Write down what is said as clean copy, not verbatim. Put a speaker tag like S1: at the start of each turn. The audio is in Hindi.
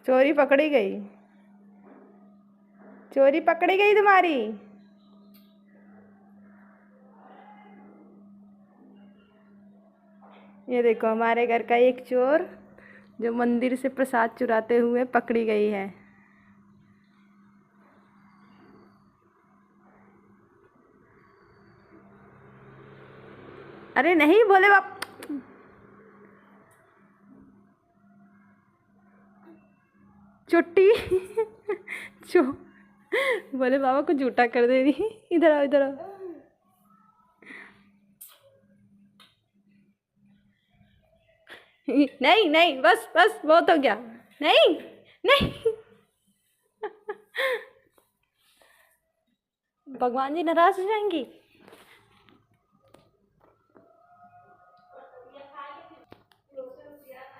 S1: चोरी पकड़ी गई। चोरी पकड़ी गई तुम्हारी। ये देखो हमारे घर का एक चोर जो मंदिर से प्रसाद चुराते हुए पकड़ी गई है। अरे नहीं बोले बाप। चुट्टी चो बोले बाबा को झूठा कर दे रही। इधर आओ इधर आओ। नहीं नहीं बस बस बहुत हो गया। नहीं नहीं भगवान जी नाराज हो जाएंगी।